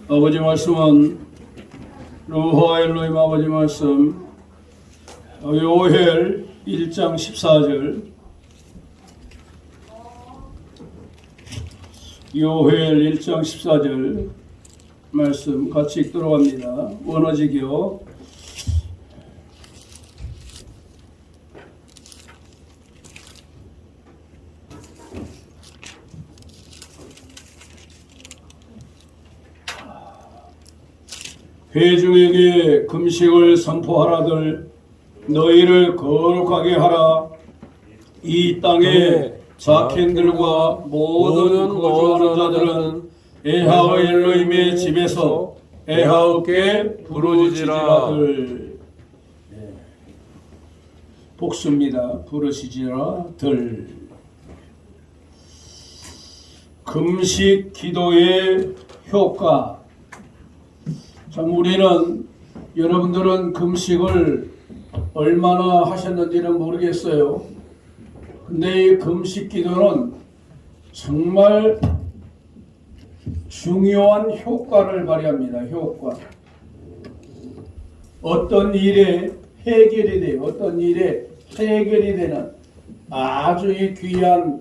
아버지 말씀은 루하 엘로힘 아버지 말씀 요엘 1장 14절 요엘 1장 14절 말씀 같이 읽도록 합니다. 원어지기요. 회중에게 금식을 선포하라들 너희를 거룩하게 하라. 이 땅에 자켄들과 모든 거주하는 자들은 에하의 엘로힘의 집에서 에하께 부르짖으라들. 복수입니다. 부르짖으라들. 금식 기도의 효과. 참 우리는 여러분들은 금식을 얼마나 하셨는지는 모르겠어요. 근데 이 금식 기도는 정말 중요한 효과를 발휘합니다. 효과. 어떤 일에 해결이 돼요. 어떤 일에 해결이 되는 아주 귀한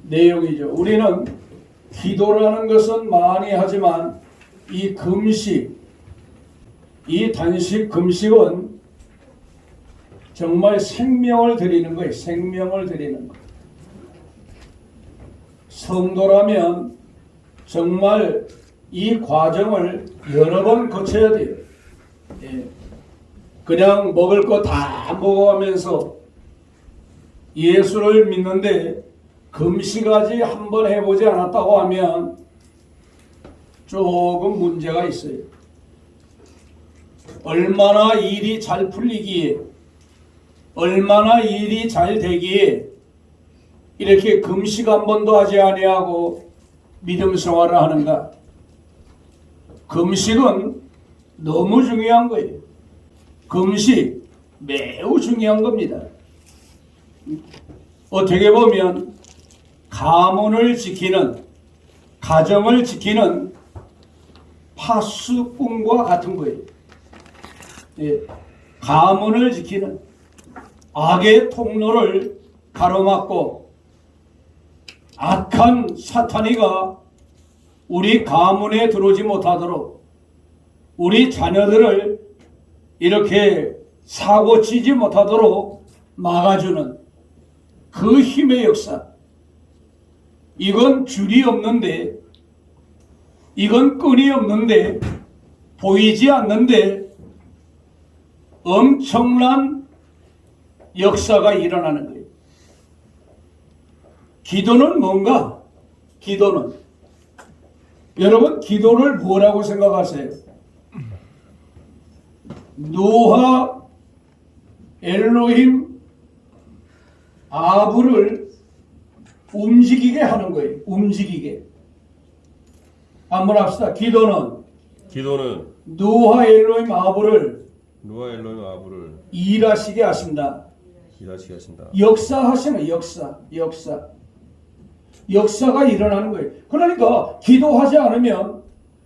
내용이죠. 우리는 기도라는 것은 많이 하지만 이 금식, 이 단식 금식은 정말 생명을 드리는 거예요. 생명을 드리는 거. 성도라면 정말 이 과정을 여러 번 거쳐야 돼요. 그냥 먹을 거 다 먹어가면서 예수를 믿는데 금식까지 한번 해보지 않았다고 하면 조금 문제가 있어요. 얼마나 일이 잘 풀리기에, 얼마나 일이 잘 되기에 이렇게 금식 한 번도 하지 아니하고 믿음 생활을 하는가? 금식은 너무 중요한 거예요. 금식 매우 중요한 겁니다. 어떻게 보면 가문을 지키는, 가정을 지키는 파수꾼과 같은 거예요. 가문을 지키는 악의 통로를 가로막고 악한 사탄이가 우리 가문에 들어오지 못하도록 우리 자녀들을 이렇게 사고치지 못하도록 막아주는 그 힘의 역사. 이건 줄이 없는데, 이건 끈이 없는데, 보이지 않는데 엄청난 역사가 일어나는 거예요. 기도는 뭔가? 기도는 여러분 기도를 뭐라고 생각하세요? 노아 엘로힘 아부를 움직이게 하는 거예요. 움직이게. 한번 합시다. 기도는 노아 엘로힘 아부를 일하시게 하신다. 역사하시는 역사가 일어나는 거예요. 그러니까 기도하지 않으면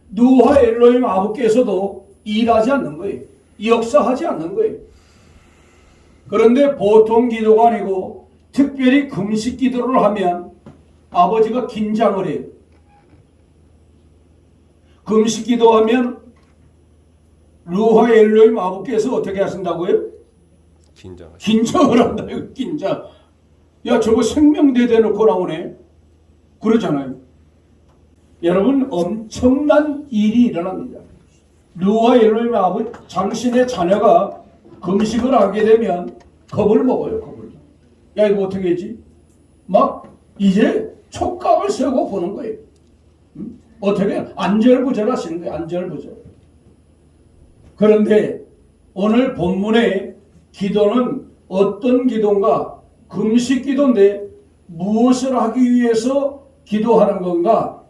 노아 엘로힘 아부께서도 일하지 않는 거예요. 역사하지 않는 거예요. 그런데 보통 기도가 아니고 특별히 금식 기도를 하면 아버지가 긴장을 해요. 금식 기도하면 루하 엘로힘 아부께서 어떻게 하신다고요? 긴장을 한다요. 긴장. 야, 저거 생명대 대놓고 나오네. 그러잖아요. 여러분 엄청난 일이 일어납니다. 루하 엘로힘 아부 당신의 자녀가 금식을 하게 되면 겁을 먹어요. 겁을. 야, 이거 어떻게 하지? 막 이제 촉각을 세우고 보는 거예요. 어떻게 안절부절 하시는 거예요. 안절부절. 그런데 오늘 본문의 기도는 어떤 기도인가? 금식 기도인데 무엇을 하기 위해서 기도하는 건가?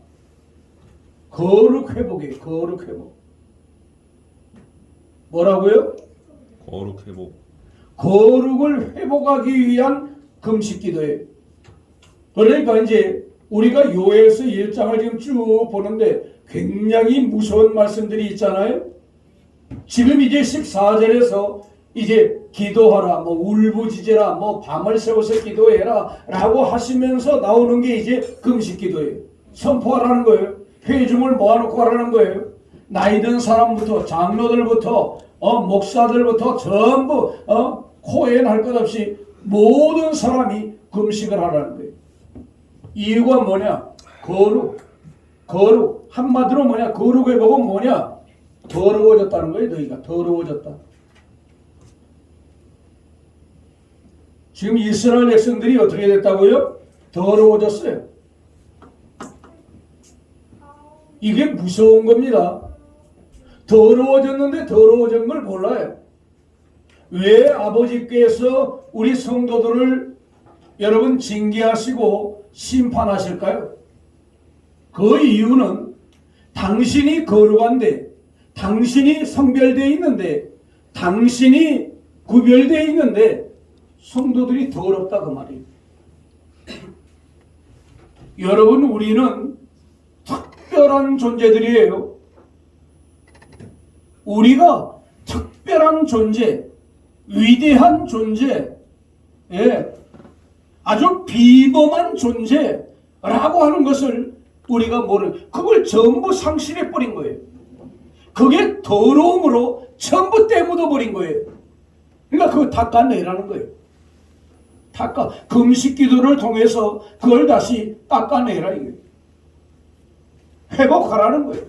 거룩 회복이에요. 거룩 회복. 뭐라고요? 거룩 회복. 거룩을 회복하기 위한 금식 기도예요. 그러니까 이제 우리가 요엘서 1장을 지금 쭉 보는데 굉장히 무서운 말씀들이 있잖아요. 지금 이제 14절에서 이제 기도하라, 뭐 울부짖으라, 뭐 밤을 새워서 기도해라 라고 하시면서 나오는 게 이제 금식 기도예요. 선포하라는 거예요. 회중을 모아놓고 하라는 거예요. 나이 든 사람부터 장로들부터 목사들부터 전부 코엔 할 것 없이 모든 사람이 금식을 하라는 거예요. 이유가 뭐냐? 거룩 한마디로 뭐냐? 거룩의 복은 뭐냐? 더러워졌다는 거예요. 너희가 더러워졌다. 지금 이스라엘 백성들이 어떻게 됐다고요? 더러워졌어요. 이게 무서운 겁니다. 더러워졌는데 더러워진 걸 몰라요. 왜 아버지께서 우리 성도들을 여러분 징계하시고 심판하실까요? 그 이유는 당신이 거룩한데, 당신이 성별되어 있는데, 당신이 구별되어 있는데 성도들이 더럽다 그 말이에요. 여러분, 우리는 특별한 존재들이에요. 우리가 특별한 존재, 위대한 존재, 아주 비범한 존재라고 하는 것을 우리가 그걸 전부 상실해 버린 거예요. 그게 더러움으로 전부 떼묻어 버린 거예요. 그러니까 그거 닦아내라는 거예요. 금식 기도를 통해서 그걸 다시 닦아내라 이거예요. 회복하라는 거예요.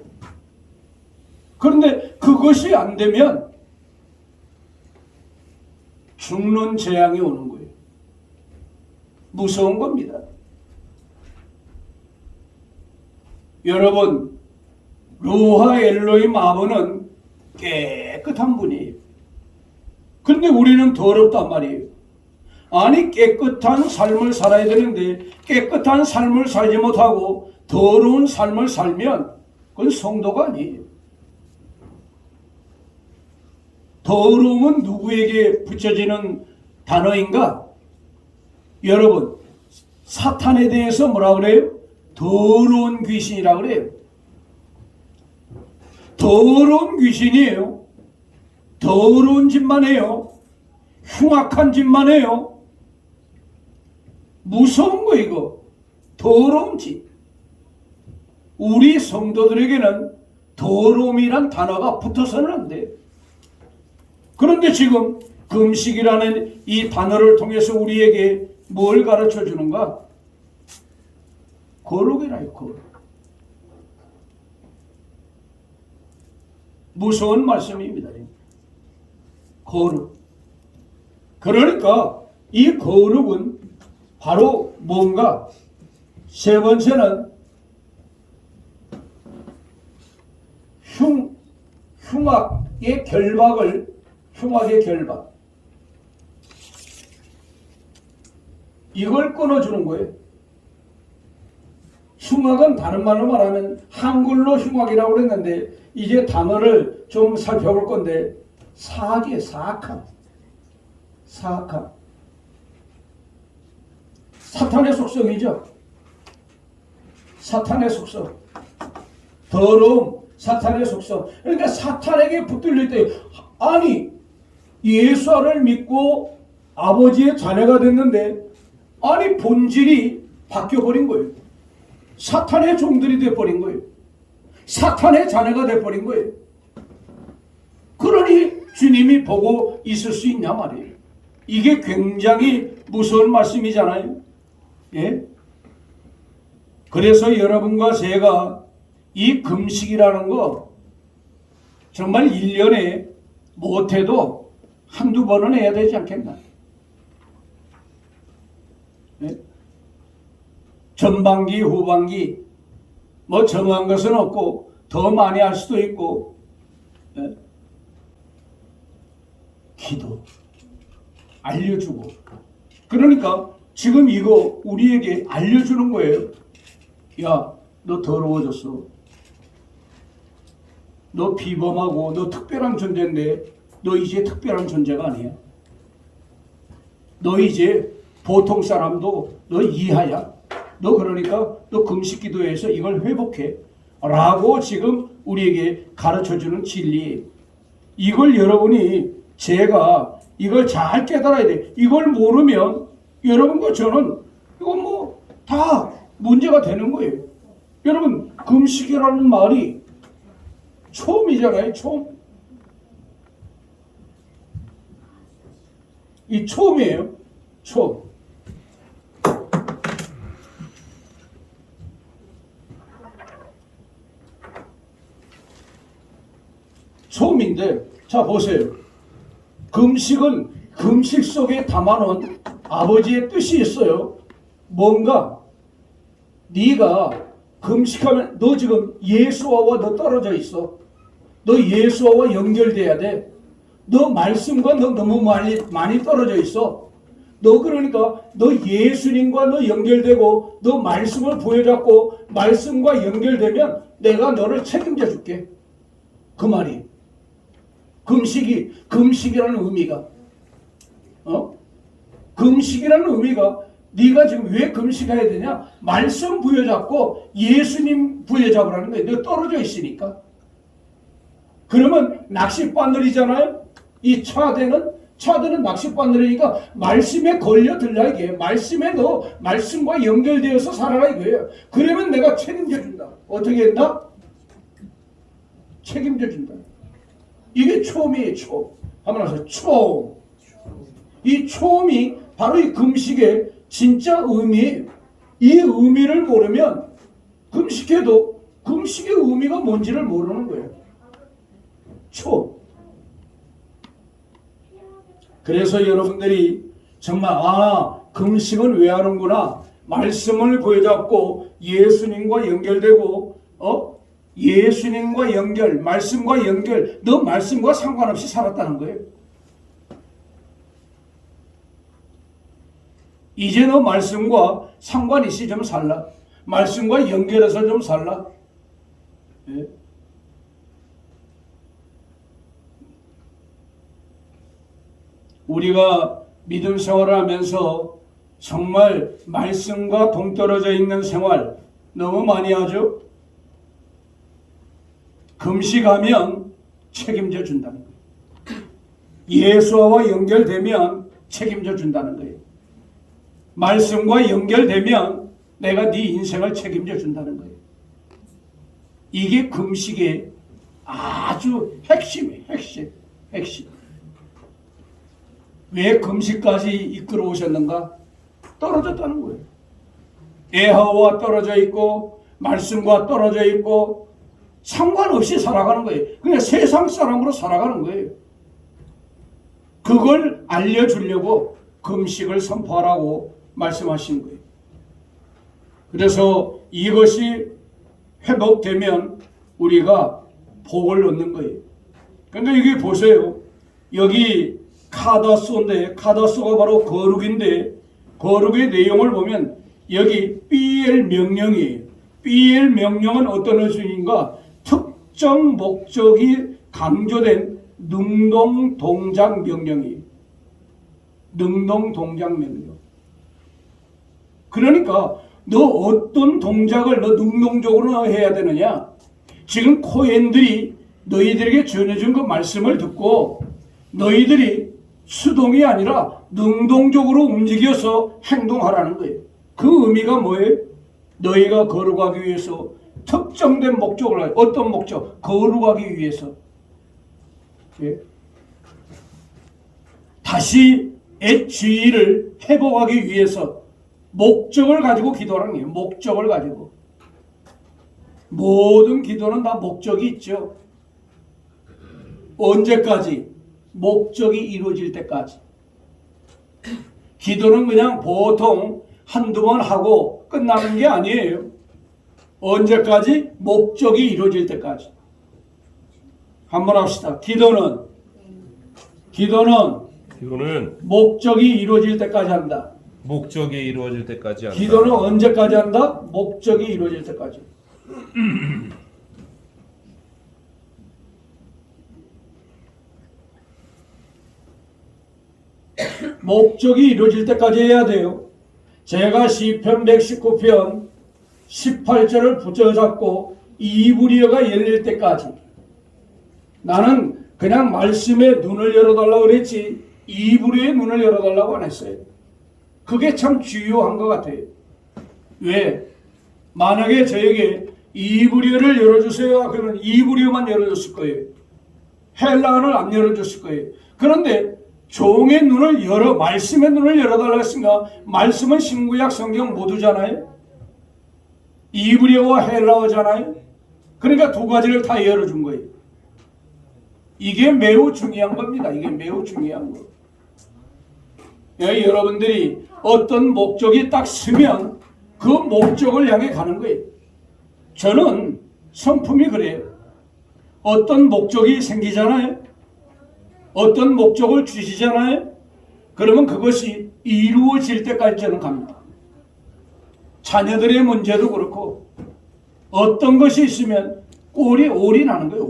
그런데 그것이 안 되면 죽는 재앙이 오는 거예요. 무서운 겁니다. 여러분, 루하 엘로힘 아버는 깨끗한 분이에요. 그런데 우리는 더럽단 말이에요. 아니, 깨끗한 삶을 살아야 되는데 깨끗한 삶을 살지 못하고 더러운 삶을 살면 그건 성도가 아니에요. 더러움은 누구에게 붙여지는 단어인가? 여러분, 사탄에 대해서 뭐라 그래요? 더러운 귀신이라 그래요. 더러운 귀신이에요. 더러운 짓만 해요. 흉악한 짓만 해요. 무서운 거 이거. 더러운 짓. 우리 성도들에게는 더러움이란 단어가 붙어서는 안 돼요. 그런데 지금 금식이라는 이 단어를 통해서 우리에게 뭘 가르쳐 주는가? 거룩이라요, 거룩. 무서운 말씀입니다. 거룩. 그러니까 이 거룩은 바로 뭔가? 세 번째는 흉악의 결박. 이걸 끊어주는 거예요. 흉악은 다른 말로 말하면 한글로 흉악이라고 그랬는데 이제 단어를 좀 살펴볼 건데 사악이에요. 사악함. 사탄의 속성이죠. 사탄의 속성. 더러움, 사탄의 속성. 그러니까 사탄에게 붙들릴 때, 아니 예수를 믿고 아버지의 자녀가 됐는데 아니 본질이 바뀌어버린 거예요. 사탄의 종들이 돼버린 거예요. 사탄의 자녀가 돼버린 거예요. 그러니 주님이 보고 있을 수 있냐 말이에요. 이게 굉장히 무서운 말씀이잖아요. 예? 그래서 여러분과 제가 이 금식이라는 거 정말 1년에 못해도 한두 번은 해야 되지 않겠나. 예? 전반기, 후반기 뭐 정한 것은 없고 더 많이 할 수도 있고, 예? 기도 알려주고. 그러니까 지금 이거 우리에게 알려주는 거예요. 야, 너 더러워졌어. 너 비범하고 너 특별한 존재인데 너 이제 특별한 존재가 아니야. 너 이제 보통 사람도 너 이하야. 너 그러니까 너 금식 기도해서 이걸 회복해. 라고 지금 우리에게 가르쳐주는 진리예요. 이걸 여러분이 제가 이걸 잘 깨달아야 돼. 이걸 모르면 여러분과 저는 이거 뭐 다 문제가 되는 거예요. 여러분 금식이라는 말이 초음이잖아요. 초음. 이 초음이에요. 초음. 초음인데 자 보세요. 금식은 금식 속에 담아놓은 아버지의 뜻이 있어요. 뭔가 네가 금식하면 너 지금 예수와 너 떨어져 있어. 너 예수와 연결돼야 돼. 너 말씀과 너 너무 많이 떨어져 있어. 너 그러니까 너 예수님과 너 연결되고 너 말씀을 부여잡고 말씀과 연결되면 내가 너를 책임져 줄게. 그 말이. 금식이라는 의미가 금식이라는 의미가 네가 지금 왜 금식해야 되냐? 말씀 부여잡고 예수님 부여잡으라는 거예요. 너 떨어져 있으니까. 그러면 낚싯바늘이잖아요. 이 차대는 낚싯바늘이니까 말씀에 걸려들라 이게. 말씀에 너 말씀과 연결되어서 살아라 이거예요. 그러면 내가 책임져 준다. 어떻게 했나? 책임져 준다. 이게 초음이에요. 초음. 한번 하세요. 초음. 이 초음이 바로 이 금식의 진짜 의미예요. 이 의미를 모르면 금식해도 금식의 의미가 뭔지를 모르는 거예요. 초음. 그래서 여러분들이 정말 금식은 왜 하는구나. 말씀을 부여잡고 예수님과 연결되고 예수님과 연결, 말씀과 연결, 너 말씀과 상관없이 살았다는 거예요. 이제 너 말씀과 상관 있이 좀 살라. 말씀과 연결해서 좀 살라. 예? 우리가 믿음 생활을 하면서 정말 말씀과 동떨어져 있는 생활 너무 많이 하죠. 금식하면 책임져 준다는 거예요. 예수와 연결되면 책임져 준다는 거예요. 말씀과 연결되면 내가 네 인생을 책임져 준다는 거예요. 이게 금식의 아주 핵심이에요. 핵심. 왜 금식까지 이끌어 오셨는가? 떨어졌다는 거예요. 애하와 떨어져 있고 말씀과 떨어져 있고 상관없이 살아가는 거예요. 그냥 세상 사람으로 살아가는 거예요. 그걸 알려주려고 금식을 선포하라고 말씀하신 거예요. 그래서 이것이 회복되면 우리가 복을 얻는 거예요. 그런데 여기 보세요. 여기 카다소인데 카다소가 바로 거룩인데 거룩의 내용을 보면 여기 BL 명령이에요. BL 명령은 어떤 의미인가? 특정 목적이 강조된 능동 동작 명령이에요. 능동 동작 명령. 그러니까 너 어떤 동작을 너 능동적으로 해야 되느냐? 지금 코엔들이 너희들에게 전해준 그 말씀을 듣고 너희들이 수동이 아니라 능동적으로 움직여서 행동하라는 거예요. 그 의미가 뭐예요? 너희가 거룩하기 위해서 특정된 목적을 해요. 어떤 목적? 거룩하기 위해서. 예? 다시 애지위를 회복하기 위해서 목적을 가지고 기도하는 거예요. 목적을 가지고. 모든 기도는 다 목적이 있죠. 언제까지? 목적이 이루어질 때까지. 기도는 그냥 보통 한두 번 하고 끝나는 게 아니에요. 언제까지? 목적이 이루어질 때까지. 한번 합시다. 기도는 목적이 이루어질 때까지 한다. 목적이 이루어질 때까지 한다. 기도는 언제까지 한다? 목적이 이루어질 때까지. 목적이 이루어질 때까지 해야 돼요. 제가 시편 119편 18절을 붙여잡고 이불이어가 열릴 때까지 나는 그냥 말씀에 눈을 열어달라고 그랬지 이불이의 눈을 열어달라고 안 했어요. 그게 참 중요한 것 같아요. 왜? 만약에 저에게 이불이어를 열어주세요 그러면 이불이어만 열어줬을 거예요. 헬라어를 안 열어줬을 거예요. 그런데 종의 눈을 열어 말씀의 눈을 열어달라고 했으니까 말씀은 신구약 성경 모두잖아요. 이브리어와 헬라어잖아요. 그러니까 두 가지를 다 열어준 거예요. 이게 매우 중요한 겁니다. 이게 매우 중요한 거. 여러분들이 어떤 목적이 딱 서면 그 목적을 향해 가는 거예요. 저는 성품이 그래요. 어떤 목적이 생기잖아요. 어떤 목적을 주시잖아요. 그러면 그것이 이루어질 때까지 저는 갑니다. 자녀들의 문제도 그렇고 어떤 것이 있으면 꼴이 올인하는 거예요.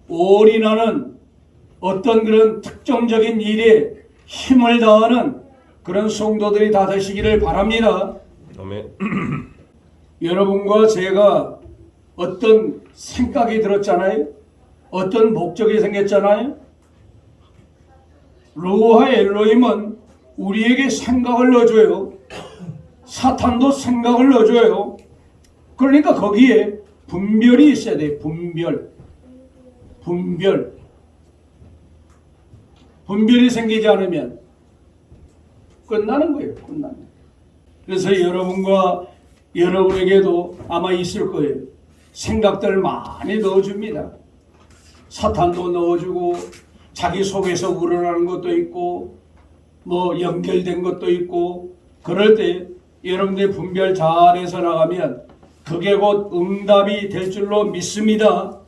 올인하는 어떤 그런 특정적인 일에 힘을 다하는 그런 성도들이 다 되시기를 바랍니다. 아멘. 여러분과 제가 어떤 생각이 들었잖아요. 어떤 목적이 생겼잖아요. 루하 엘로힘은 우리에게 생각을 넣어줘요. 사탄도 생각을 넣어줘요. 그러니까 거기에 분별이 있어야 돼요. 분별이 생기지 않으면 끝나는 거예요. 그래서 여러분과 여러분에게도 아마 있을 거예요. 생각들 많이 넣어줍니다. 사탄도 넣어주고 자기 속에서 우러나는 것도 있고 뭐 연결된 것도 있고 그럴 때 여러분들이 분별 잘해서 나가면 그게 곧 응답이 될 줄로 믿습니다.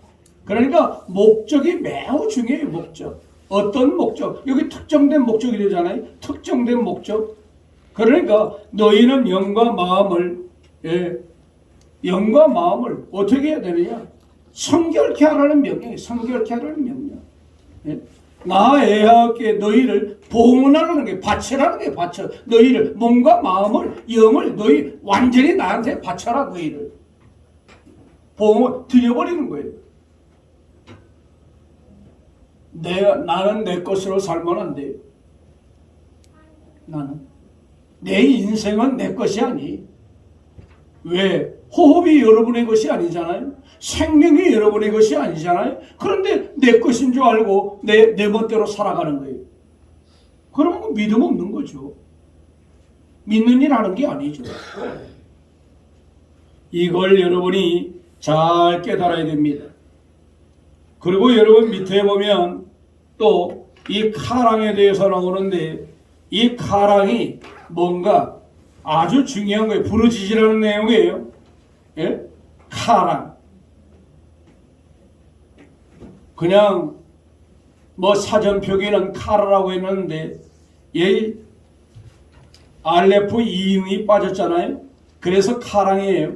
그러니까 목적이 매우 중요해요. 목적. 어떤 목적? 여기 특정된 목적이 되잖아요. 특정된 목적. 그러니까 너희는 영과 마음을 어떻게 해야 되느냐? 성결케 하라는 명령이에요. 성결케 하라는 명령. 나 애하께 너희를 봉헌하라는 게 바쳐라는 게 바쳐. 너희를 몸과 마음을 영을 너희 완전히 나한테 바쳐라. 너희를 봉헌 드려버리는 거예요. 나는 내 것으로 살면 안 돼요. 나는 내 인생은 내 것이 아니. 왜? 호흡이 여러분의 것이 아니잖아요. 생명이 여러분의 것이 아니잖아요. 그런데 내 것인 줄 알고 내 멋대로 살아가는 거예요. 그러면 믿음 없는 거죠. 믿는 일 하는 게 아니죠. 이걸 여러분이 잘 깨달아야 됩니다. 그리고 여러분 밑에 보면 또 이 카랑에 대해서 나오는데 이 카랑이 뭔가 아주 중요한 거예요. 부르짖으라는 내용이에요. 예? 카랑. 그냥 뭐 사전 표기는 카라라고 했는데 얘 알레프 이응이 빠졌잖아요. 그래서 카랑이에요.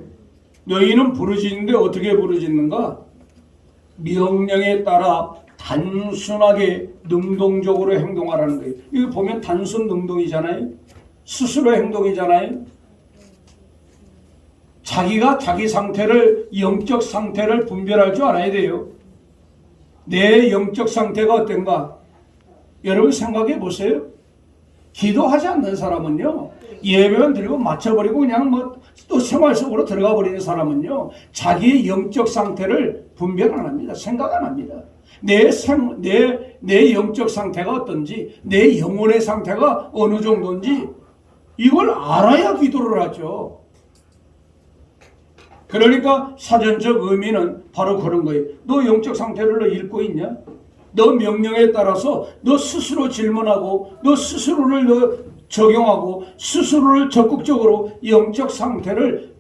너희는 부르짖는데 어떻게 부르짖는가? 명령에 따라 단순하게 능동적으로 행동하라는 거예요. 이거 보면 단순 능동이잖아요. 스스로 행동이잖아요. 자기가 자기 상태를 영적 상태를 분별할 줄 알아야 돼요. 내 영적 상태가 어떤가? 여러분 생각해 보세요. 기도하지 않는 사람은요. 예배만 드리고 맞춰버리고 그냥 뭐 또 생활 속으로 들어가 버리는 사람은요. 자기의 영적 상태를 분별 안 합니다. 생각 안 합니다. 내 영적 상태가 어떤지, 내 영혼의 상태가 어느 정도인지 이걸 알아야 기도를 하죠. 그러니까 사전적 의미는 바로 그런 거예요. 너 영적 상태를 너 읽고 있냐? 너 명령에 따라서 너 스스로 질문하고 너 스스로를 너 적용하고 스스로를 적극적으로 영적 상태를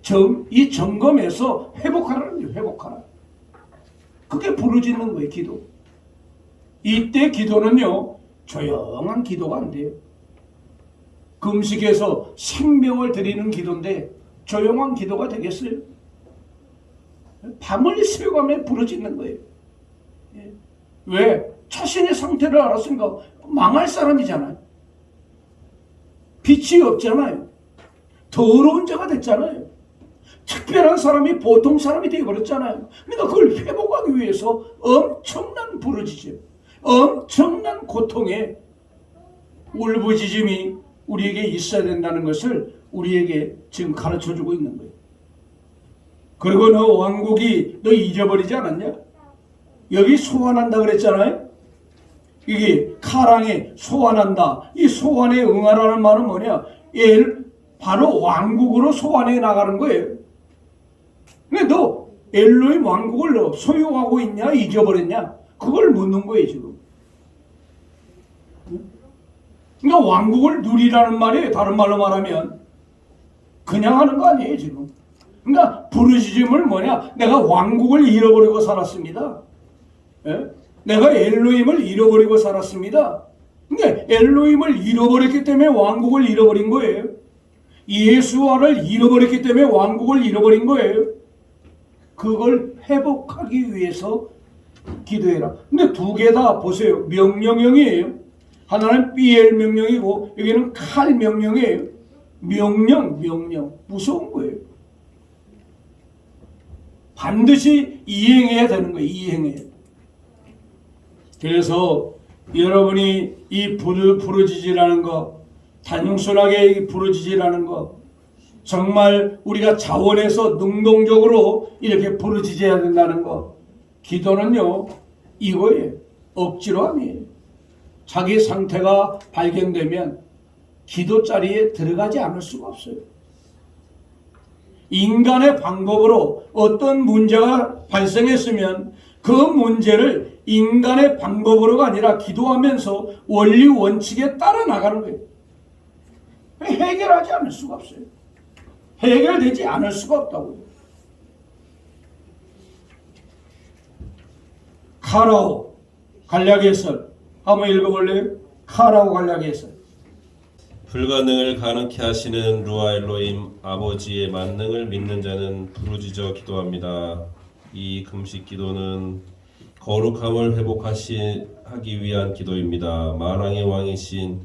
이 점검해서 회복하라는 거예요. 회복하라. 그게 부르짖는 거예요. 기도. 이때 기도는요. 조용한 기도가 안 돼요. 금식해서 생명을 드리는 기도인데 조용한 기도가 되겠어요? 밤을 새워가며 부르짖는 거예요. 왜? 자신의 상태를 알았으니까 망할 사람이잖아요. 빛이 없잖아요. 더러운 자가 됐잖아요. 특별한 사람이 보통 사람이 되어버렸잖아요. 그러니까 그걸 회복하기 위해서 엄청난 부르짖음, 엄청난 고통의 울부짖음이 우리에게 있어야 된다는 것을 우리에게 지금 가르쳐주고 있는 거예요. 그리고 너 왕국이 너 잊어버리지 않았냐? 여기 소환한다 그랬잖아요. 이게 카랑에 소환한다. 이 소환에 응하라는 말은 뭐냐? 바로 왕국으로 소환해 나가는 거예요. 근데 너 엘로힘 왕국을 너 소유하고 있냐? 잊어버렸냐? 그걸 묻는 거예요 지금. 그러니까 왕국을 누리라는 말이 다른 말로 말하면 그냥 하는 거 아니에요 지금. 그러니까 부르짖음을 뭐냐? 내가 왕국을 잃어버리고 살았습니다. 예? 내가 엘로힘을 잃어버리고 살았습니다. 근데 엘로힘을 잃어버렸기 때문에 왕국을 잃어버린 거예요. 예수와를 잃어버렸기 때문에 왕국을 잃어버린 거예요. 그걸 회복하기 위해서 기도해라. 근데 두 개 다 보세요. 명령형이에요. 하나는 삐엘 명령이고 여기는 칼 명령이에요. 명령. 무서운 거예요. 반드시 이행해야 되는 거예요. 이행해야. 그래서 여러분이 이 부르짖으라는 거, 단순하게 부르짖으라는 거, 정말 우리가 자원해서 능동적으로 이렇게 부르짖어야 된다는 거. 기도는요, 이거예요. 억지로 아니에요. 자기 상태가 발견되면 기도 자리에 들어가지 않을 수가 없어요. 인간의 방법으로 어떤 문제가 발생했으면 그 문제를 인간의 방법으로가 아니라 기도하면서 원리 원칙에 따라 나가는 거예요. 해결하지 않을 수가 없어요. 해결되지 않을 수가 없다고요. 카라오 간략의 설 한번 읽어볼래요? 카라오 간략의 설. 불가능을 가능케 하시는 루아 엘로힘 아버지의 만능을 믿는 자는 부르짖어 기도합니다. 이 금식 기도는 거룩함을 회복하기 위한 기도입니다. 만왕의 왕이신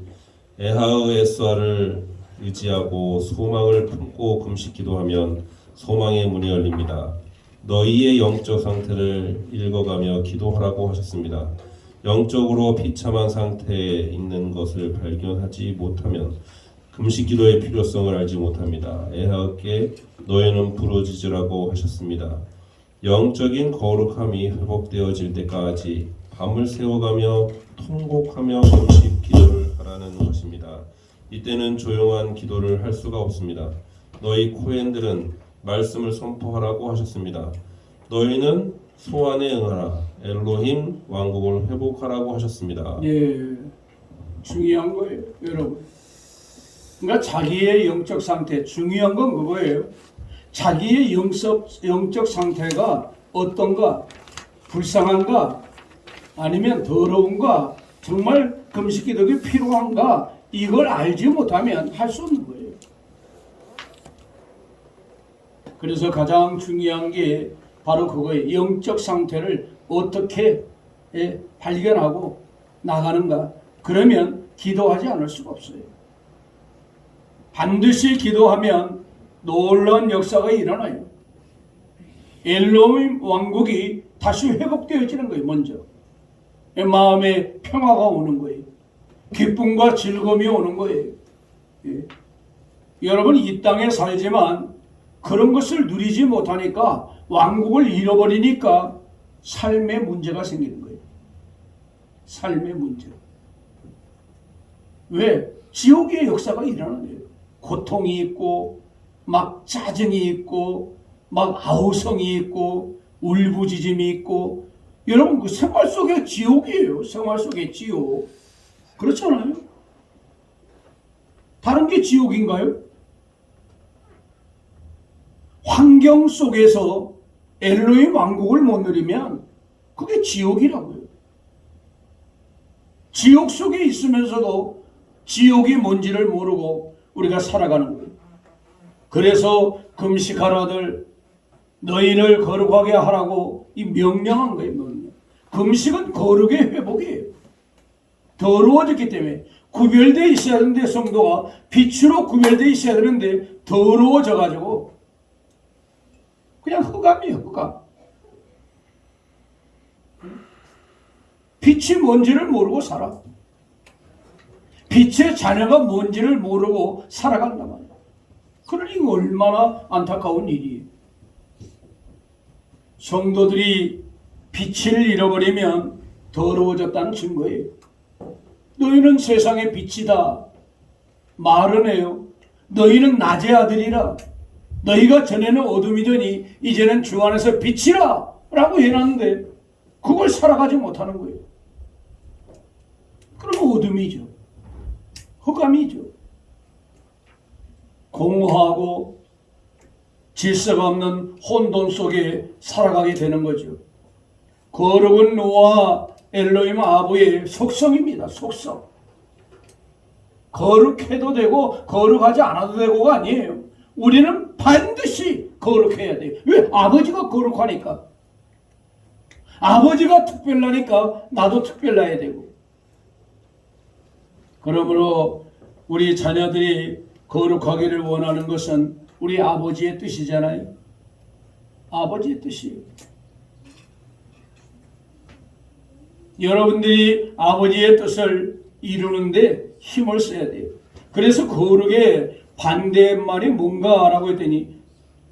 에하의 에스와를 의지하고 소망을 품고 금식 기도하면 소망의 문이 열립니다. 너희의 영적 상태를 읽어가며 기도하라고 하셨습니다. 영적으로 비참한 상태에 있는 것을 발견하지 못하면 금식 기도의 필요성을 알지 못합니다. 에하께 너희는 부르짖으라고 하셨습니다. 영적인 거룩함이 회복되어질 때까지 밤을 새워가며 통곡하며 금식 기도를 하라는 것입니다. 이때는 조용한 기도를 할 수가 없습니다. 너희 코헨들은 말씀을 선포하라고 하셨습니다. 너희는 소환에 응하라. 엘로힘 왕국을 회복하라고 하셨습니다. 예, 중요한 거예요, 여러분. 그러니까 자기의 영적 상태, 중요한 건 그거예요. 자기의 영적 상태가 어떤가, 불쌍한가, 아니면 더러운가, 정말 금식 기도가 필요한가, 이걸 알지 못하면 할 수 없는 거예요. 그래서 가장 중요한 게 바로 그거예요. 영적 상태를 어떻게 발견하고 나가는가. 그러면 기도하지 않을 수가 없어요. 반드시 기도하면 놀라운 역사가 일어나요. 엘로힘 왕국이 다시 회복되어지는 거예요. 먼저 마음에 평화가 오는 거예요. 기쁨과 즐거움이 오는 거예요. 예. 여러분 이 땅에 살지만 그런 것을 누리지 못하니까 왕국을 잃어버리니까 삶의 문제가 생기는 거예요. 삶의 문제. 왜? 지옥의 역사가 일어나는 거예요. 고통이 있고 막 짜증이 있고 막 아우성이 있고 울부짖음이 있고 여러분 그 생활 속의 지옥이에요. 생활 속의 지옥. 그렇잖아요. 다른 게 지옥인가요? 환경 속에서 엘로힘 왕국을 못 누리면 그게 지옥이라고요. 지옥 속에 있으면서도 지옥이 뭔지를 모르고 우리가 살아가는 거예요. 그래서 금식하라들 너희를 거룩하게 하라고 이 명령한 거예요. 명령. 금식은 거룩의 회복이에요. 더러워졌기 때문에 구별되어 있어야 되는데 성도가 빛으로 구별되어 있어야 되는데 더러워져 가지고 그냥 흑암이에요, 흑암. 빛이 뭔지를 모르고 살아. 빛의 자녀가 뭔지를 모르고 살아간단 말이야. 그러니 얼마나 안타까운 일이에요. 성도들이 빛을 잃어버리면 더러워졌다는 증거예요. 너희는 세상의 빛이다. 말은 해요. 너희는 낮의 아들이라. 너희가 전에는 어둠이더니 이제는 주 안에서 빛이라 라고 해놨는데 그걸 살아가지 못하는 거예요. 그러면 어둠이죠. 흑암이죠. 공허하고 질서가 없는 혼돈 속에 살아가게 되는 거죠. 거룩은 노아 엘로힘 아부의 속성입니다. 속성. 거룩해도 되고 거룩하지 않아도 되고가 아니에요. 우리는 반드시 거룩해야 돼요. 왜? 아버지가 거룩하니까. 아버지가 특별하니까 나도 특별해야 되고. 그러므로 우리 자녀들이 거룩하기를 원하는 것은 우리 아버지의 뜻이잖아요. 아버지의 뜻이에요. 여러분들이 아버지의 뜻을 이루는데 힘을 써야 돼요. 그래서 거룩의 반대말이 뭔가라고 했더니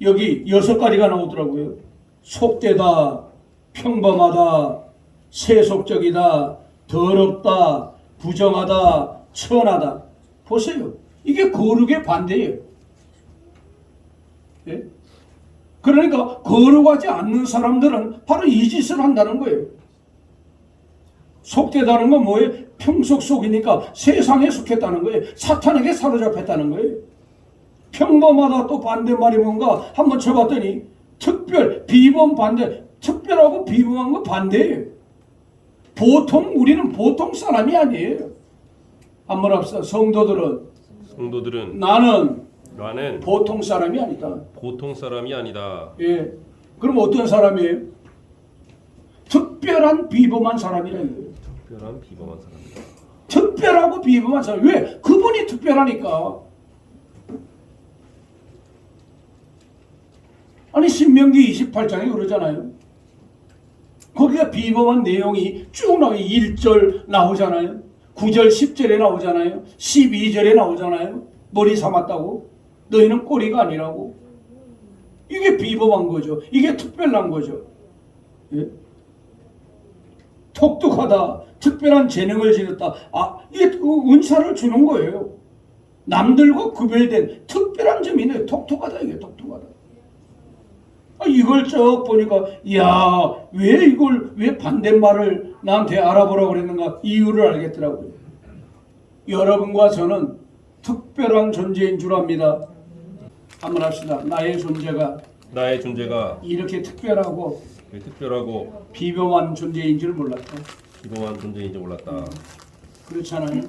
여기 6가지가 나오더라고요. 속되다, 평범하다, 세속적이다, 더럽다, 부정하다, 천하다. 보세요. 이게 거룩의 반대예요. 예? 그러니까 거룩하지 않는 사람들은 바로 이 짓을 한다는 거예요. 속되다는 건 뭐예요? 평속 속이니까 세상에 속했다는 거예요. 사탄에게 사로잡혔다는 거예요. 평범하다 또 반대말이 뭔가 한번 쳐봤더니 특별, 비범 반대. 특별하고 비범한 거 반대예요. 보통 우리는 보통 사람이 아니에요. 한번 합시다. 성도들은 나는 보통 사람이 아니다. 보통 사람이 아니다. 예. 그럼 어떤 사람이에요? 특별한 비범한 사람이라는 거예요. 특별한 비범한 사람이다. 특별하고 비범한 사람. 왜? 그분이 특별하니까. 아니 신명기 28장에 그러잖아요. 거기가 비범한 내용이 쭉 나와요. 1절 나오잖아요. 9절 10절에 나오잖아요. 12절에 나오잖아요. 머리 삼았다고. 너희는 꼬리가 아니라고. 이게 비범한 거죠. 이게 특별한 거죠. 예? 독특하다. 특별한 재능을 지녔다. 아, 이게 은사를 주는 거예요. 남들과 구별된 특별한 점이 있네요. 독특하다. 이게 독특하다. 아, 이걸 쭉 보니까 야, 왜 반대말을 나한테 알아보라고 그랬는가 이유를 알겠더라고요. 여러분과 저는 특별한 존재인 줄 압니다. 한번 합시다. 나의 존재가 이렇게 특별하고 비범한 존재인 줄 몰랐다. 비범한 존재인 줄 몰랐다. 그렇잖아요.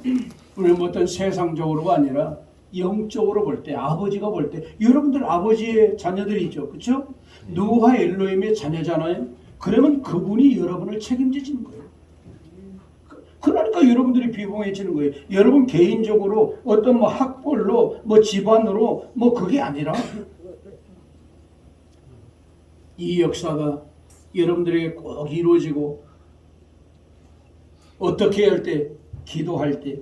우리는 뭐 어떤 세상적으로가 아니라 영적으로 볼 때, 아버지가 볼 때, 여러분들 아버지의 자녀들이죠. 그렇죠? 노아 엘로힘의 자녀잖아요. 그러면 그분이 여러분을 책임지시는 거예요. 그러니까 여러분들이 비범해지는 거예요. 여러분 개인적으로 어떤 뭐 학벌로 뭐 집안으로 뭐 그게 아니라 이 역사가 여러분들에게 꼭 이루어지고 어떻게 할 때? 기도할 때.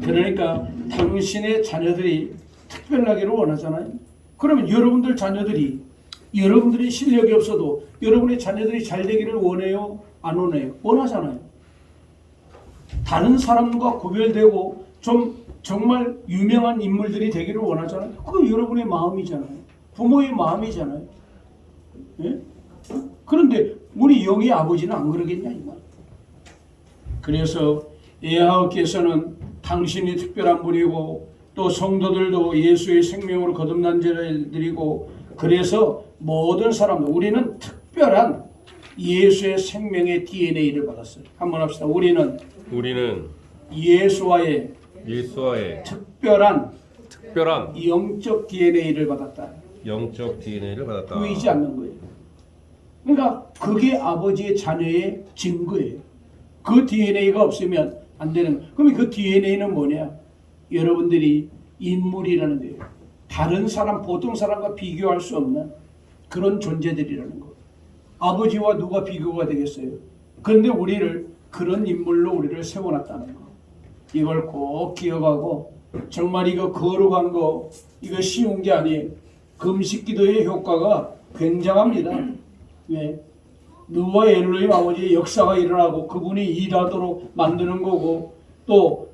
그러니까 당신의 자녀들이 특별하기를 원하잖아요. 그러면 여러분들 자녀들이 여러분들이 실력이 없어도 여러분의 자녀들이 잘 되기를 원해요? 안 원해요? 원하잖아요. 다른 사람과 구별되고 좀 정말 유명한 인물들이 되기를 원하잖아요. 그거 여러분의 마음이잖아요. 부모의 마음이잖아요. 예? 그런데 우리 영의 아버지는 안 그러겠냐 이 말. 그래서 에하우께서는 당신이 특별한 분이고 또 성도들도 예수의 생명으로 거듭난 자들이고 그래서 모든 사람들 우리는 특별한 예수의 생명의 DNA를 받았어요. 한번 합시다. 우리는 예수와의 특별한 영적 DNA를 받았다. 보이지 않는 거예요. 그러니까 그게 아버지의 자녀의 증거예요. 그 DNA가 없으면 안 되는 거예요. 그럼 그 DNA는 뭐냐? 여러분들이 인물이라는 거예요. 다른 사람, 보통 사람과 비교할 수 없는 그런 존재들이라는 거. 아버지와 누가 비교가 되겠어요? 그런데 우리를 그런 인물로 우리를 세워놨다는 거. 이걸 꼭 기억하고 정말 이거 거룩한 거 이거 쉬운 게 아니에요. 금식 기도의 효과가 굉장합니다. 네. 누가 엘로힘 아버지의 역사가 일어나고 그분이 일하도록 만드는 거고 또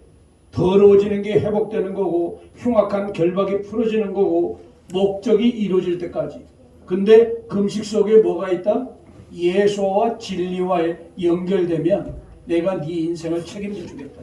더러워지는 게 회복되는 거고 흉악한 결박이 풀어지는 거고 목적이 이루어질 때까지. 근데 금식 속에 뭐가 있다? 예수와 진리와 연결되면 내가 네 인생을 책임져 주겠다.